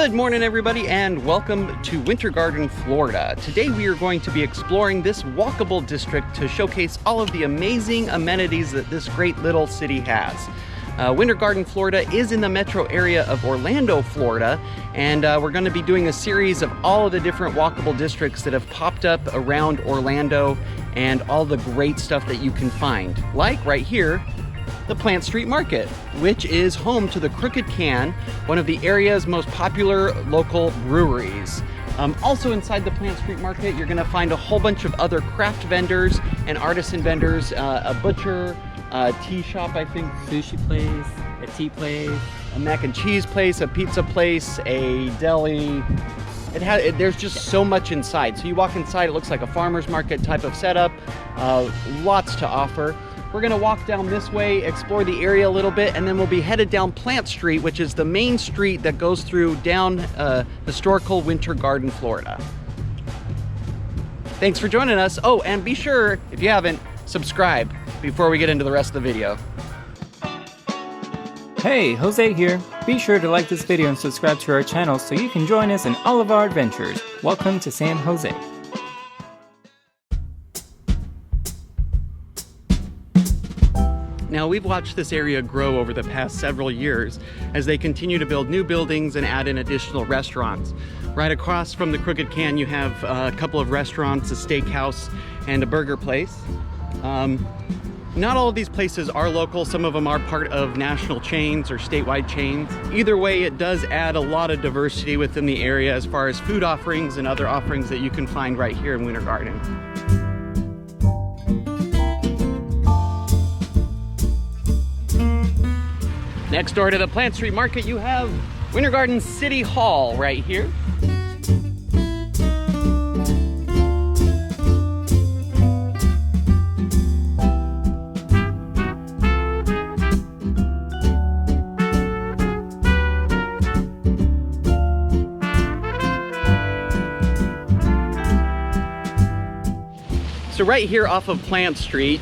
Good morning, everybody, and welcome to Winter Garden, Florida. Today we are going to be exploring this walkable district to showcase all of the amazing amenities that this great little city has. Winter Garden, Florida is in the metro area of Orlando, Florida, and we're going to be doing a series of all of the different walkable districts that have popped up around Orlando and all the great stuff that you can find. Like right here, the Plant Street Market, which is home to the Crooked Can, one of the area's most popular local breweries. Also inside the Plant Street Market, you're gonna find a whole bunch of other craft vendors and artisan vendors, a butcher, a tea shop, I think, Sushi place, a tea place, a mac and cheese place, a pizza place, a deli. There's just so much inside. So you walk inside, it looks like a farmer's market type of setup, lots to offer. We're gonna walk down this way, explore the area a little bit, and then we'll be headed down Plant Street, which is the main street that goes through down historical Winter Garden, Florida. Thanks for joining us. Oh, and be sure, if you haven't, subscribe before we get into the rest of the video. Hey, Jose here. Be sure to like this video and subscribe to our channel so you can join us in all of our adventures. Welcome to San Jose. Now, we've watched this area grow over the past several years as they continue to build new buildings and add in additional restaurants. Right across from the Crooked Can, you have a couple of restaurants, a steakhouse, and a burger place. Not all of these places are local. Some of them are part of national chains or statewide chains. Either way, it does add a lot of diversity within the area as far as food offerings and other offerings that you can find right here in Winter Garden. Next door to the Plant Street Market, you have Winter Garden City Hall right here. So right here off of Plant Street,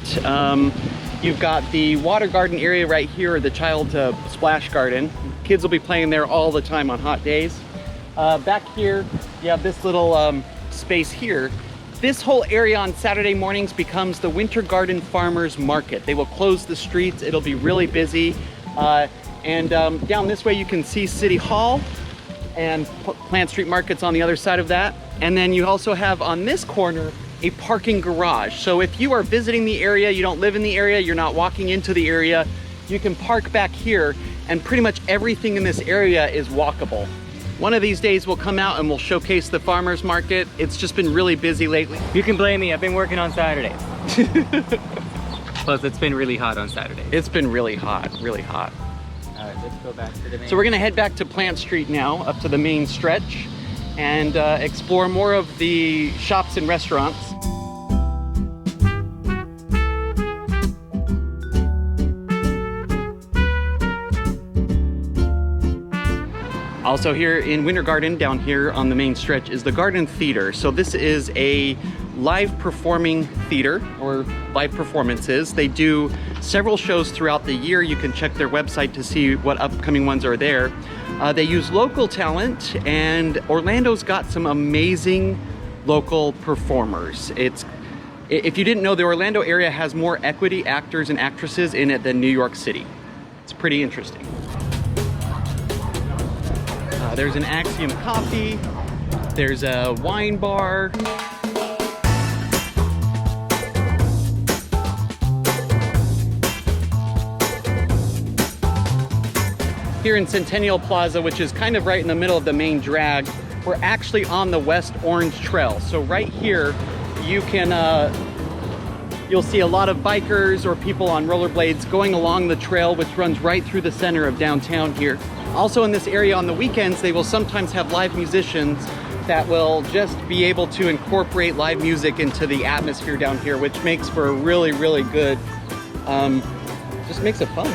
you've got the water garden area right here, or the child splash garden. Kids will be playing there all the time on hot days. Back here, you have this little space here. This whole area on Saturday mornings becomes the Winter Garden Farmers Market. They will close the streets. It'll be really busy. Down this way, you can see City Hall and Plant Street Market's on the other side of that. And then you also have on this corner a parking garage. So if you are visiting the area, you don't live in the area, you're not walking into the area, you can park back here, and pretty much everything in this area is walkable. One of these days we'll come out and we'll showcase the farmers market. It's just been really busy lately. You can blame me, I've been working on Saturdays. Plus it's been really hot on Saturdays. It's been really hot, really hot. All right, let's go back to the main. So we're gonna head back to Plant Street now, up to the main stretch, and explore more of the shops and restaurants. Also here in Winter Garden, down here on the main stretch, is the Garden Theater. So this is a live performing theater, or live performances. They do several shows throughout the year. You can check their website to see what upcoming ones are there. They use local talent, and Orlando's got some amazing local performers. If you didn't know, the Orlando area has more equity actors and actresses in it than New York City. It's pretty interesting. There's an Axiom Coffee, there's a wine bar. Here in Centennial Plaza, which is kind of right in the middle of the main drag, we're actually on the West Orange Trail. So right here, you can, you'll see a lot of bikers or people on rollerblades going along the trail, which runs right through the center of downtown here. Also in this area on the weekends, they will sometimes have live musicians that will just be able to incorporate live music into the atmosphere down here, which makes for a really, really good, just makes it fun.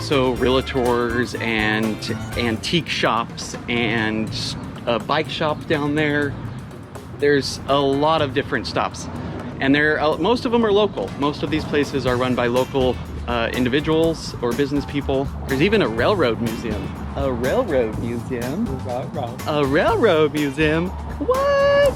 also realtors and antique shops and a bike shop down there. There's a lot of different stops, and most of them are local. Most of these places are run by local individuals or business people. There's even a railroad museum. A railroad museum? A railroad museum? What?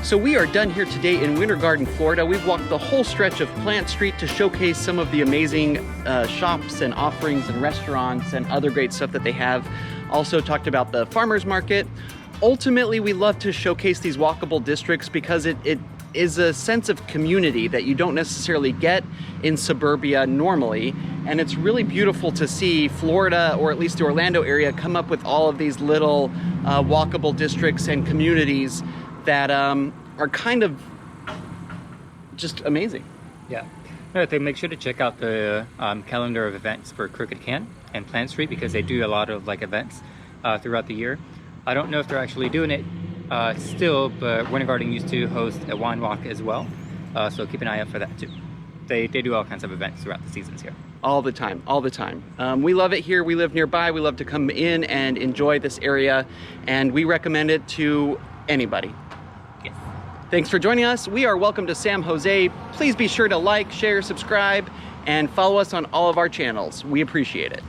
So we are done here today in Winter Garden, Florida. We've walked the whole stretch of Plant Street to showcase some of the amazing shops and offerings and restaurants and other great stuff that they have. Also talked about the farmers market. Ultimately, we love to showcase these walkable districts because it is a sense of community that you don't necessarily get in suburbia normally. And it's really beautiful to see Florida, or at least the Orlando area, come up with all of these little walkable districts and communities that are kind of just amazing. Yeah. Another thing, make sure to check out the calendar of events for Crooked Can and Plant Street, because they do a lot of events throughout the year. I don't know if they're actually doing it still, but Winter Garden used to host a wine walk as well. So keep an eye out for that too. They do all kinds of events throughout the seasons here. All the time, all the time. We love it here. We live nearby. We love to come in and enjoy this area, and we recommend it to anybody. Yes. Thanks for joining us. We are welcome to San Jose. Please be sure to like, share, subscribe, and follow us on all of our channels. We appreciate it.